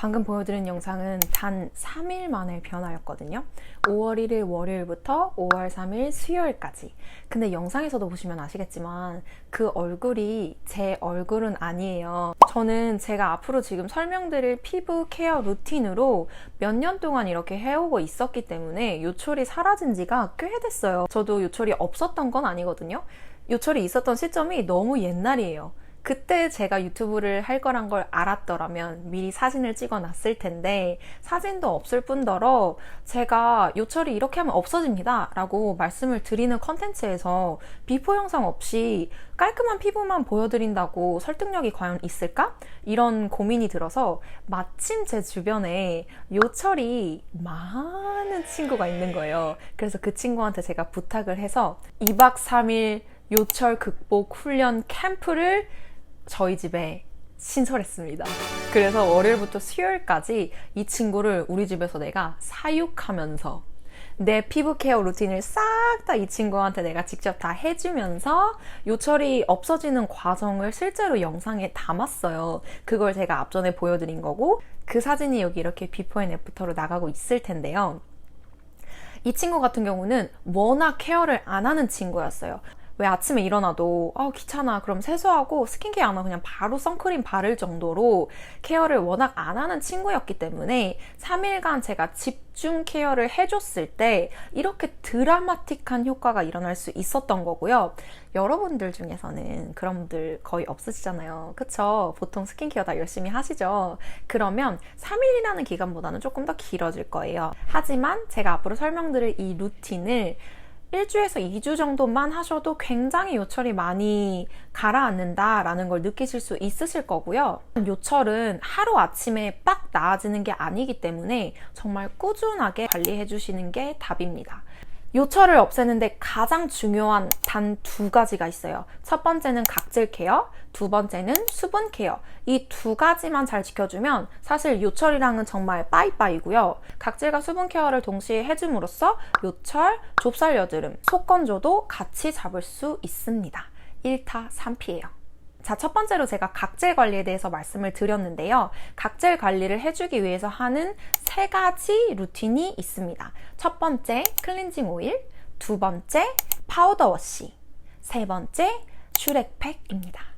방금 보여드린 영상은 단 3일 만의 변화였거든요. 5월 1일 월요일부터 5월 3일 수요일까지. 근데 영상에서도 보시면 아시겠지만 그 얼굴이 제 얼굴은 아니에요. 저는 제가 앞으로 지금 설명드릴 피부 케어 루틴으로 몇 년 동안 이렇게 해오고 있었기 때문에 요철이 사라진 지가 꽤 됐어요. 저도 요철이 없었던 건 아니거든요. 요철이 있었던 시점이 너무 옛날이에요. 그때 제가 유튜브를 할 거란 걸 알았더라면 미리 사진을 찍어 놨을 텐데 사진도 없을 뿐더러 제가 요철이 이렇게 하면 없어집니다 라고 말씀을 드리는 컨텐츠에서 비포 영상 없이 깔끔한 피부만 보여드린다고 설득력이 과연 있을까? 이런 고민이 들어서 마침 제 주변에 요철이 많은 친구가 있는 거예요. 그래서 그 친구한테 제가 부탁을 해서 2박 3일 요철 극복 훈련 캠프를 저희 집에 신설했습니다. 그래서 월요일부터 수요일까지 이 친구를 우리 집에서 내가 사육하면서 내 피부 케어 루틴을 싹 다 이 친구한테 내가 직접 다 해주면서 요철이 없어지는 과정을 실제로 영상에 담았어요. 그걸 제가 앞전에 보여드린 거고 그 사진이 여기 이렇게 비포 앤 애프터로 나가고 있을 텐데요. 이 친구 같은 경우는 워낙 케어를 안 하는 친구였어요. 왜 아침에 일어나도 귀찮아 그럼 세수하고 스킨케어 안 하고 그냥 바로 선크림 바를 정도로 케어를 워낙 안 하는 친구였기 때문에 3일간 제가 집중 케어를 해줬을 때 이렇게 드라마틱한 효과가 일어날 수 있었던 거고요. 여러분들 중에서는 그런 분들 거의 없으시잖아요. 그쵸? 보통 스킨케어 다 열심히 하시죠? 그러면 3일이라는 기간보다는 조금 더 길어질 거예요. 하지만 제가 앞으로 설명드릴 이 루틴을 1주에서 2주 정도만 하셔도 굉장히 요철이 많이 가라앉는다라는 걸 느끼실 수 있으실 거고요. 요철은 하루아침에 빡 나아지는 게 아니기 때문에 정말 꾸준하게 관리해 주시는 게 답입니다. 요철을 없애는데 가장 중요한 단 2가지가 있어요. 첫 번째는 각질 케어, 두 번째는 수분 케어. 이 2가지만 잘 지켜주면 사실 요철이랑은 정말 빠이빠이고요. 각질과 수분 케어를 동시에 해줌으로써 요철, 좁쌀 여드름, 속건조도 같이 잡을 수 있습니다. 1타 3피예요. 자, 첫 번째로 제가 각질 관리에 대해서 말씀을 드렸는데요. 각질 관리를 해주기 위해서 하는 3가지 루틴이 있습니다. 첫 번째, 클렌징 오일, 두 번째, 파우더 워시, 세 번째, 슈렉팩입니다.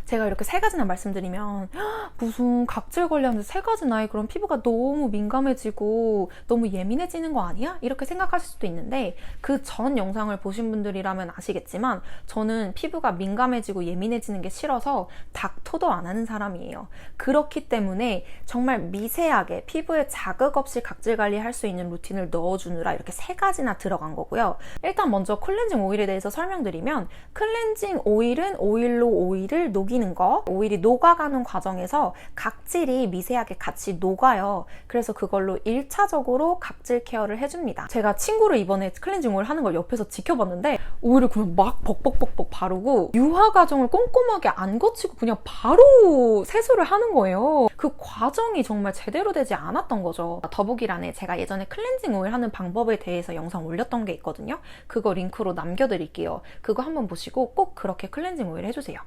제가 이렇게 3가지나 말씀드리면 무슨 각질 관리하는데 3가지나 그런 피부가 너무 민감해지고 너무 예민해지는 거 아니야? 이렇게 생각하실 수도 있는데 그 전 영상을 보신 분들이라면 아시겠지만 저는 피부가 민감해지고 예민해지는 게 싫어서 닥터도 안 하는 사람이에요. 그렇기 때문에 정말 미세하게 피부에 자극 없이 각질 관리할 수 있는 루틴을 넣어주느라 이렇게 3가지나 들어간 거고요. 일단 먼저 클렌징 오일에 대해서 설명드리면 클렌징 오일은 오일로 오일을 녹이는 거, 오일이 녹아가는 과정에서 각질이 미세하게 같이 녹아요. 그래서 그걸로 1차적으로 각질 케어를 해줍니다. 제가 친구를 이번에 클렌징 오일 하는 걸 옆에서 지켜봤는데 오일을 그냥 막 벅벅벅벅 바르고 유화 과정을 꼼꼼하게 안 거치고 그냥 바로 세수를 하는 거예요. 그 과정이 정말 제대로 되지 않았던 거죠. 더보기란에 제가 예전에 클렌징 오일 하는 방법에 대해서 영상 올렸던 게 있거든요. 그거 링크로 남겨드릴게요. 그거 한번 보시고 꼭 그렇게 클렌징 오일 해주세요.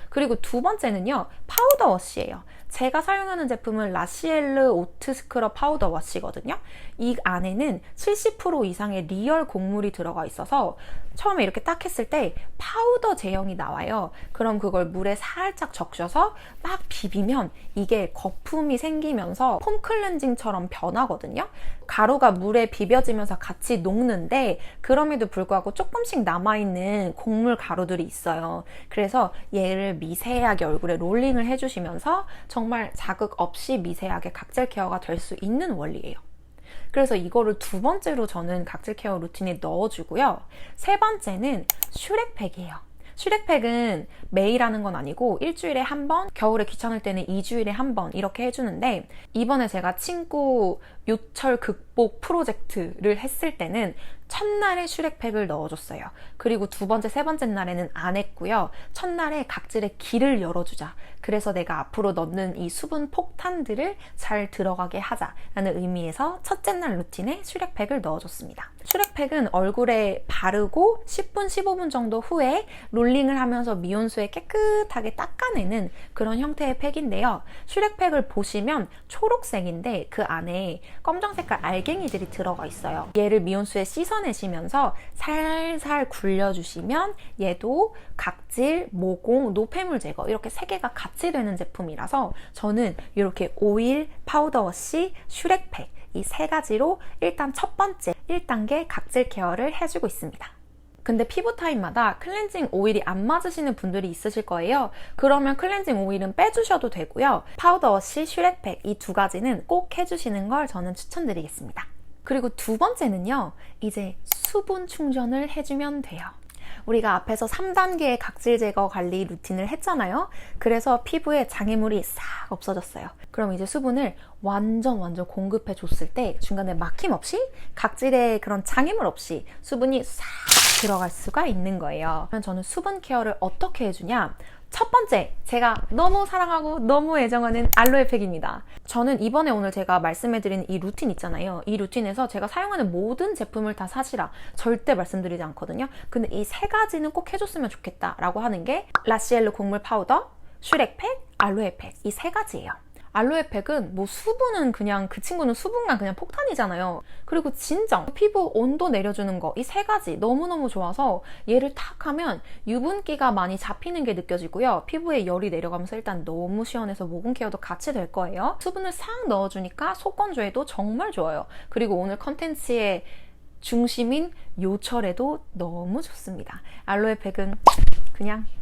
그리고 두 번째는요, 파우더 워시예요. 제가 사용하는 제품은 라시엘르 오트 스크럽 파우더 워시거든요. 이 안에는 70% 이상의 리얼 곡물이 들어가 있어서 처음에 이렇게 딱 했을 때 파우더 제형이 나와요. 그럼 그걸 물에 살짝 적셔서 막 비비면 이게 거품이 생기면서 폼 클렌징처럼 변하거든요. 가루가 물에 비벼지면서 같이 녹는데 그럼에도 불구하고 조금씩 남아있는 곡물 가루들이 있어요. 그래서 얘를 미세하게 얼굴에 롤링을 해주시면서 정말 자극 없이 미세하게 각질 케어가 될 수 있는 원리예요. 그래서 이거를 2번째로 저는 각질 케어 루틴에 넣어주고요. 3번째는 슈렉팩이에요. 슈렉팩은 매일 하는 건 아니고 일주일에 1번, 겨울에 귀찮을 때는 2주일에 1번 이렇게 해주는데 이번에 제가 친구 요철 극복 극복 프로젝트를 했을 때는 첫날에 슈렉팩을 넣어줬어요. 그리고 두 번째, 세 번째 날에는 안 했고요. 첫날에 각질의 길을 열어주자. 그래서 내가 앞으로 넣는 이 수분 폭탄들을 잘 들어가게 하자라는 의미에서 첫째 날 루틴에 슈렉팩을 넣어줬습니다. 슈렉팩은 얼굴에 바르고 10분, 15분 정도 후에 롤링을 하면서 미온수에 깨끗하게 닦아내는 그런 형태의 팩인데요. 슈렉팩을 보시면 초록색인데 그 안에 검정 색깔 알갱이들이 들어가 있어요. 얘를 미온수에 씻어내시면서 살살 굴려주시면 얘도 각질, 모공, 노폐물 제거 이렇게 세 개가 같이 되는 제품이라서 저는 이렇게 오일, 파우더워시, 슈렉팩 이 세 가지로 일단 첫 번째 1단계 각질 케어를 해주고 있습니다. 근데 피부 타입마다 클렌징 오일이 안 맞으시는 분들이 있으실 거예요. 그러면 클렌징 오일은 빼주셔도 되고요. 파우더워시, 슈렉팩 이 두 가지는 꼭 해주시는 걸 저는 추천드리겠습니다. 그리고 두 번째는요. 이제 수분 충전을 해주면 돼요. 우리가 앞에서 3단계의 각질 제거 관리 루틴을 했잖아요. 그래서 피부에 장애물이 싹 없어졌어요. 그럼 이제 수분을 완전 공급해 줬을 때 중간에 막힘 없이 각질의 그런 장애물 없이 수분이 싹 들어갈 수가 있는 거예요. 그럼 저는 수분 케어를 어떻게 해주냐? 첫 번째, 제가 너무 사랑하고 너무 애정하는 알로에 팩입니다. 저는 이번에 오늘 제가 말씀해드린 이 루틴 있잖아요. 이 루틴에서 제가 사용하는 모든 제품을 다 사시라 절대 말씀드리지 않거든요. 근데 이 세 가지는 꼭 해줬으면 좋겠다라고 하는 게 라시엘로 곡물 파우더, 슈렉팩, 알로에 팩 이 세 가지예요. 알로에 팩은 뭐 수분은 그냥 그 친구는 수분감 그냥 폭탄이잖아요. 그리고 진정, 피부 온도 내려주는 거 이 세 가지 너무너무 좋아서 얘를 탁 하면 유분기가 많이 잡히는 게 느껴지고요. 피부에 열이 내려가면서 일단 너무 시원해서 모공 케어도 같이 될 거예요. 수분을 싹 넣어주니까 속건조에도 정말 좋아요. 그리고 오늘 컨텐츠의 중심인 요철에도 너무 좋습니다. 알로에 팩은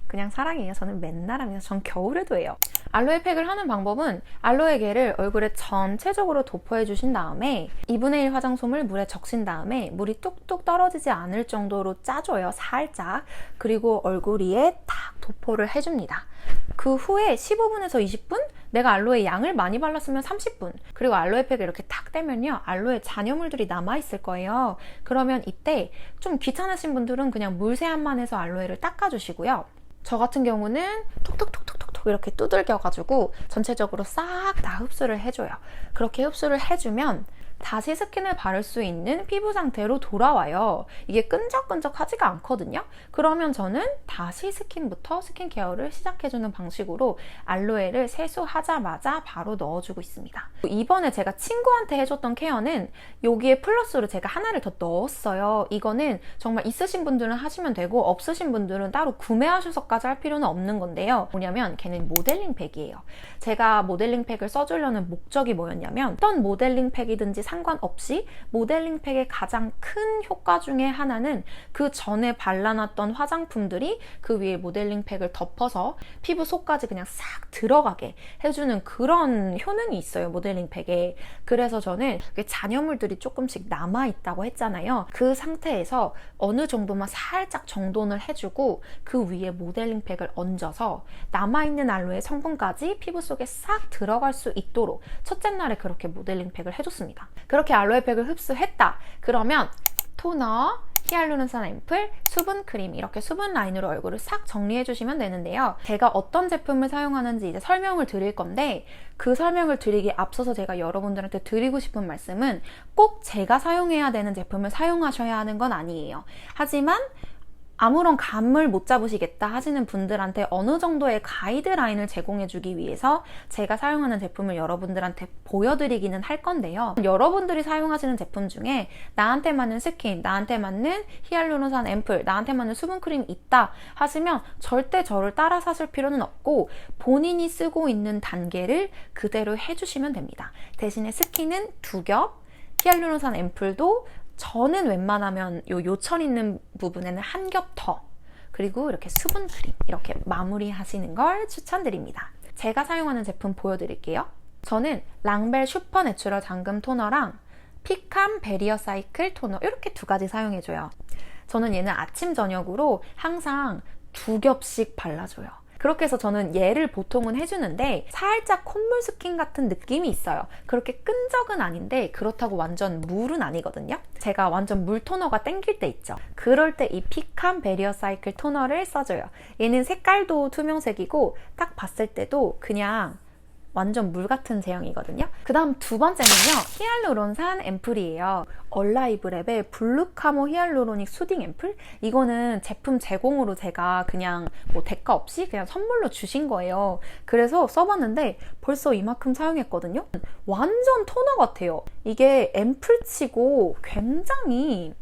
그냥 사랑해요. 저는 맨날 하면서 전 겨울에도 해요. 알로에 팩을 하는 방법은 알로에 겔을 얼굴에 전체적으로 도포해 주신 다음에 2분의 1 화장솜을 물에 적신 다음에 물이 뚝뚝 떨어지지 않을 정도로 짜줘요. 살짝. 그리고 얼굴 위에 탁 도포를 해줍니다. 그 후에 15분에서 20분? 내가 알로에 양을 많이 발랐으면 30분. 그리고 알로에 팩을 이렇게 탁 떼면요. 알로에 잔여물들이 남아있을 거예요. 그러면 이때 좀 귀찮으신 분들은 그냥 물세안만 해서 알로에를 닦아주시고요. 저 같은 경우는 톡톡톡톡톡 이렇게 두들겨가지고 전체적으로 싹 다 흡수를 해줘요. 그렇게 흡수를 해주면 다시 스킨을 바를 수 있는 피부 상태로 돌아와요. 이게 끈적끈적하지가 않거든요. 그러면 저는 다시 스킨부터 스킨 케어를 시작해주는 방식으로 알로에를 세수하자마자 바로 넣어주고 있습니다. 이번에 제가 친구한테 해줬던 케어는 여기에 플러스로 제가 하나를 더 넣었어요. 이거는 정말 있으신 분들은 하시면 되고 없으신 분들은 따로 구매하셔서까지 할 필요는 없는 건데요. 뭐냐면 걔는 모델링 팩이에요. 제가 모델링 팩을 써주려는 목적이 뭐였냐면 어떤 모델링 팩이든지 상관없이 모델링 팩의 가장 큰 효과 중에 하나는 그 전에 발라놨던 화장품들이 그 위에 모델링 팩을 덮어서 피부 속까지 그냥 싹 들어가게 해주는 그런 효능이 있어요. 모델링 팩에. 그래서 저는 잔여물들이 조금씩 남아있다고 했잖아요. 그 상태에서 어느 정도만 살짝 정돈을 해주고 그 위에 모델링 팩을 얹어서 남아있는 알로에 성분까지 피부 속에 싹 들어갈 수 있도록 첫째 날에 그렇게 모델링 팩을 해줬습니다. 그렇게 알로에 팩을 흡수했다. 그러면 토너, 히알루론산 앰플, 수분 크림 이렇게 수분 라인으로 얼굴을 싹 정리해 주시면 되는데요. 제가 어떤 제품을 사용하는지 이제 설명을 드릴 건데 그 설명을 드리기 앞서서 제가 여러분들한테 드리고 싶은 말씀은 꼭 제가 사용해야 되는 제품을 사용하셔야 하는 건 아니에요. 하지만 아무런 감을 못 잡으시겠다 하시는 분들한테 어느 정도의 가이드라인을 제공해주기 위해서 제가 사용하는 제품을 여러분들한테 보여드리기는 할 건데요. 여러분들이 사용하시는 제품 중에 나한테 맞는 스킨, 나한테 맞는 히알루론산 앰플, 나한테 맞는 수분크림이 있다 하시면 절대 저를 따라 사실 필요는 없고 본인이 쓰고 있는 단계를 그대로 해주시면 됩니다. 대신에 스킨은 2겹, 히알루론산 앰플도 저는 웬만하면 요철 있는 부분에는 한 겹 더, 그리고 이렇게 수분 크림 이렇게 마무리 하시는 걸 추천드립니다. 제가 사용하는 제품 보여드릴게요. 저는 랑벨 슈퍼 내추럴 잠금 토너랑 피캄 베리어 사이클 토너 이렇게 두 가지 사용해줘요. 저는 얘는 아침 저녁으로 항상 2겹씩 발라줘요. 그렇게 해서 저는 얘를 보통은 해주는데 살짝 콧물 스킨 같은 느낌이 있어요. 그렇게 끈적은 아닌데 그렇다고 완전 물은 아니거든요. 제가 완전 물 토너가 땡길 때 있죠. 그럴 때 이 피칸 베리어 사이클 토너를 써줘요. 얘는 색깔도 투명색이고 딱 봤을 때도 그냥 완전 물 같은 제형이거든요. 그 다음 두 번째는요, 히알루론산 앰플이에요. 얼라이브랩의 블루카모 히알루로닉 수딩 앰플? 이거는 제품 제공으로 제가 그냥 뭐 대가 없이 그냥 선물로 주신 거예요. 그래서 써봤는데 벌써 이만큼 사용했거든요. 완전 토너 같아요. 이게 앰플치고 굉장히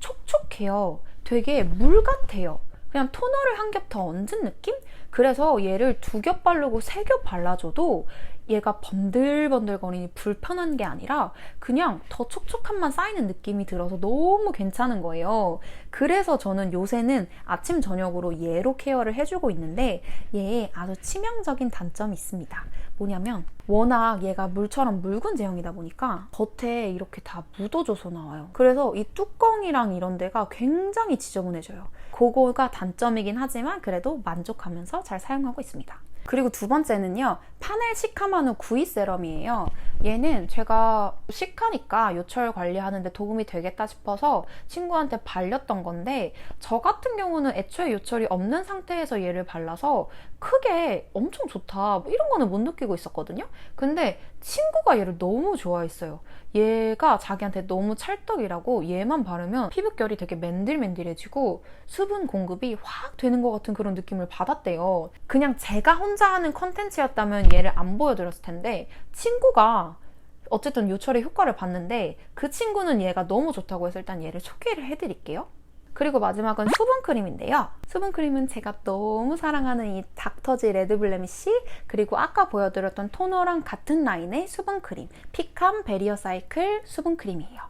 촉촉해요. 되게 물 같아요. 그냥 토너를 한 겹 더 얹은 느낌? 그래서 얘를 2겹 바르고 3겹 발라줘도 얘가 번들번들거리니 불편한 게 아니라 그냥 더 촉촉함만 쌓이는 느낌이 들어서 너무 괜찮은 거예요. 그래서 저는 요새는 아침 저녁으로 얘로 케어를 해주고 있는데 얘에 아주 치명적인 단점이 있습니다. 뭐냐면 워낙 얘가 물처럼 묽은 제형이다 보니까 겉에 이렇게 다 묻어져서 나와요. 그래서 이 뚜껑이랑 이런 데가 굉장히 지저분해져요. 그거가 단점이긴 하지만 그래도 만족하면서 잘 사용하고 있습니다. 그리고 두 번째는요, 파넬 시카마누 구이 세럼이에요. 얘는 제가 시카니까 요철 관리하는데 도움이 되겠다 싶어서 친구한테 발렸던 건데 저 같은 경우는 애초에 요철이 없는 상태에서 얘를 발라서 크게 엄청 좋다 뭐 이런 거는 못 느끼고 있었거든요. 근데 친구가 얘를 너무 좋아했어요. 얘가 자기한테 너무 찰떡이라고 얘만 바르면 피부결이 되게 맨들맨들해지고 수분 공급이 확 되는 것 같은 그런 느낌을 받았대요. 그냥 제가 혼자 하는 컨텐츠였다면 얘를 안 보여드렸을 텐데 친구가 어쨌든 요철의 효과를 봤는데 그 친구는 얘가 너무 좋다고 해서 일단 얘를 소개를 해드릴게요. 그리고 마지막은 수분크림인데요. 수분크림은 제가 너무 사랑하는 이 닥터지 레드블레미쉬 그리고 아까 보여드렸던 토너랑 같은 라인의 수분크림 피칸 베리어 사이클 수분크림이에요.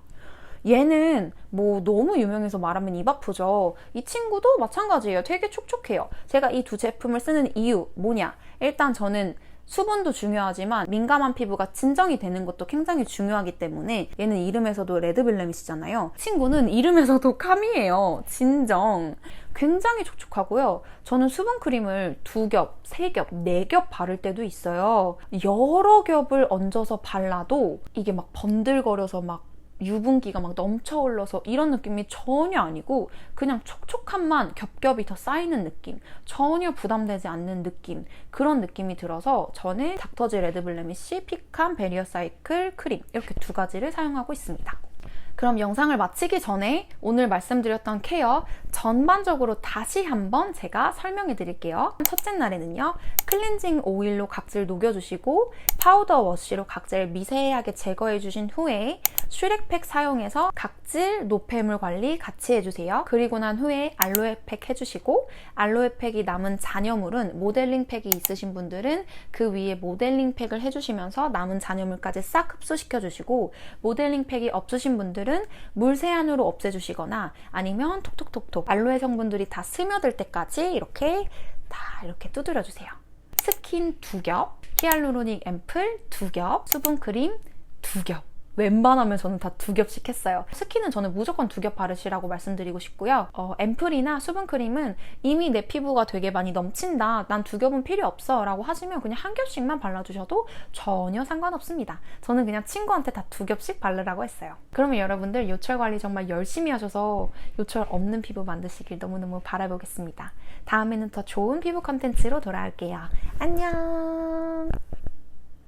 얘는 뭐 너무 유명해서 말하면 입 아프죠. 이 친구도 마찬가지예요. 되게 촉촉해요. 제가 이 두 제품을 쓰는 이유 뭐냐? 일단 저는 수분도 중요하지만 민감한 피부가 진정이 되는 것도 굉장히 중요하기 때문에 얘는 이름에서도 레드블레미시잖아요. 친구는 이름에서도 카미예요. 진정. 굉장히 촉촉하고요. 저는 수분크림을 2겹, 3겹, 4겹 바를 때도 있어요. 여러 겹을 얹어서 발라도 이게 막 번들거려서 막 유분기가 막 넘쳐 흘러서 이런 느낌이 전혀 아니고 그냥 촉촉함만 겹겹이 더 쌓이는 느낌, 전혀 부담되지 않는 느낌, 그런 느낌이 들어서 저는 닥터지 레드블레미쉬 피칸 베리어 사이클 크림 이렇게 2가지를 사용하고 있습니다. 그럼 영상을 마치기 전에 오늘 말씀드렸던 케어 전반적으로 다시 한번 제가 설명해 드릴게요. 첫째 날에는요, 클렌징 오일로 각질 녹여주시고 파우더 워시로 각질 미세하게 제거해 주신 후에 슈렉팩 사용해서 각질 노폐물 관리 같이 해주세요. 그리고 난 후에 알로에팩 해주시고 알로에팩이 남은 잔여물은 모델링팩이 있으신 분들은 그 위에 모델링팩을 해주시면서 남은 잔여물까지 싹 흡수시켜 주시고 모델링팩이 없으신 분들은 물 세안으로 없애주시거나 아니면 톡톡톡톡 알로에 성분들이 다 스며들 때까지 이렇게 두드려 주세요. 스킨 2겹, 히알루로닉 앰플 2겹, 수분크림 2겹. 웬만하면 저는 다 2겹씩 했어요. 스킨은 저는 무조건 2겹 바르시라고 말씀드리고 싶고요. 앰플이나 수분크림은 이미 내 피부가 되게 많이 넘친다, 난 2겹은 필요 없어 라고 하시면 그냥 1겹씩만 발라주셔도 전혀 상관없습니다. 저는 그냥 친구한테 다 2겹씩 바르라고 했어요. 그러면 여러분들 요철 관리 정말 열심히 하셔서 요철 없는 피부 만드시길 너무너무 바라보겠습니다. 다음에는 더 좋은 피부 컨텐츠로 돌아올게요. 안녕.